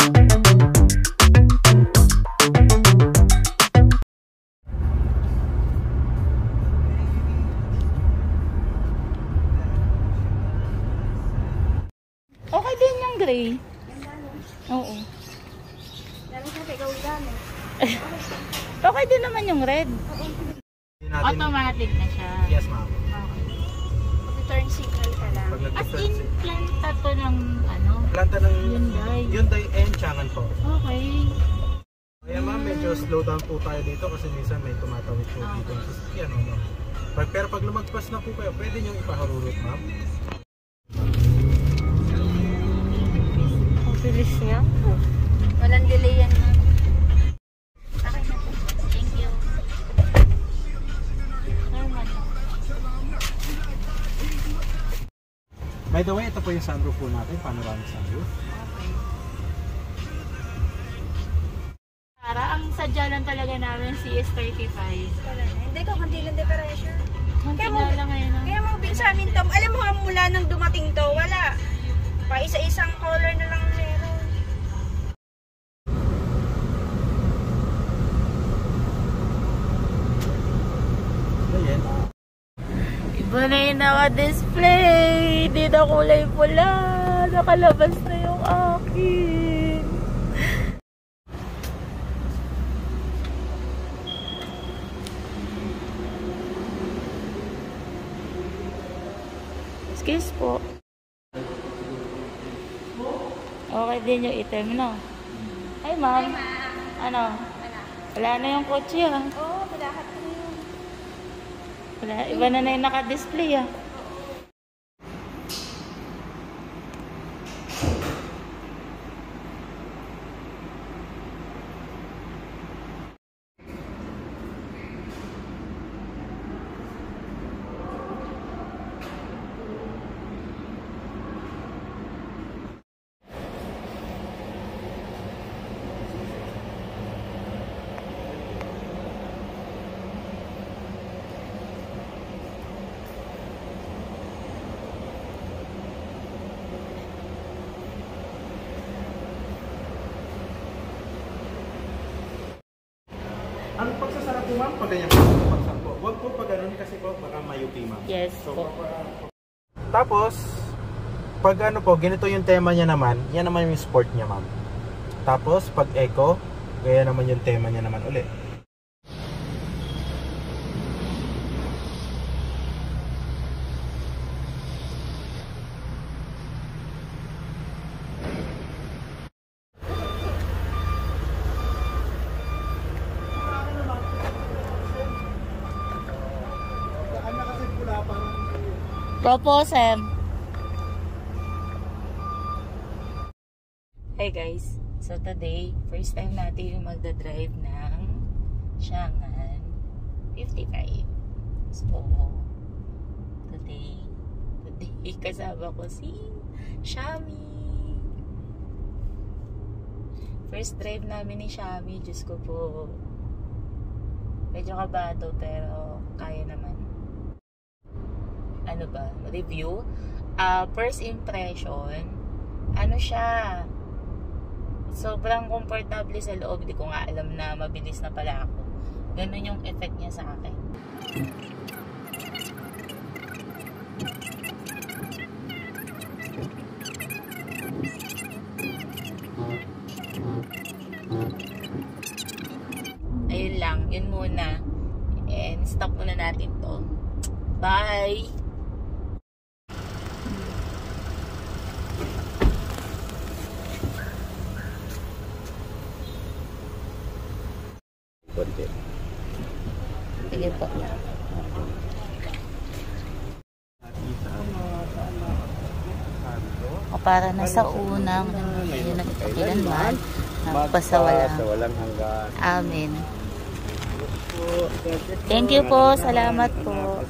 Okay din yung gray. Oo. Okay din naman yung red. Automatic na siya. Yes, ma'am. Okay. Turn signal ka lang. As in, planta to ng ano? Planta ng Hyundai and Changan po. Okay. Kaya ma'am, medyo slow down po tayo dito kasi minsan may tumatawid po dito sa sasakyan. No? Pero pag lumagpas na po kayo, pwede nyo ipaharurot, ma'am. Ang bilis niya. Walang delay yan, ma'am. Okay na po. Thank you. Normal. By the way, ito po yung sunroof po natin, panoramic sunroof. Okay. Para ang sadya lang talaga namin CS35. Hindi ko, hindi lang pressure. Kaya mo lang ngayon. Kaya mo sa amin to, alam mo mula nang dumating to, wala. Pa isa-isang color na lang meron. Ayan. Iba na yung naka-display. Hindi na kulay pula. Nakalabas na yung akin. Excuse po. Okay din yung item, no? Hi, ma'am. Ano? Wala na yung kotse, ah. Oo, malahat ko na yun. Wala, iba na yung naka-display, ah. Ang pagsasara po ma'am, pag ganyan po, pagsasara po. Huwag po pag ganun kasi po, baka mayupi ma'am. Yes so, po. Tapos, pag ano po, ganito yung tema niya naman, yan naman yung sport niya ma'am. Tapos, pag eco, kaya naman yung tema niya naman ulit. Propose, Hey guys, so today, first time natin yung magdadrive ng Changan 55. So, today, kasama ko si Shami. First drive namin ni Shami, Diyos ko po. Medyo kabado pero kaya naman. Ano ba? Review. First impression, ano siya? Sobrang komportable sa loob. Di ko nga alam na mabilis na pala ako. Ganun yung effect niya sa akin. Ayun lang. Yun muna. And stop muna natin to. Bye! Sige po. O para na sa unang hindi na kailanman magpasawalang hanggan. Amen. Thank you po. Salamat po.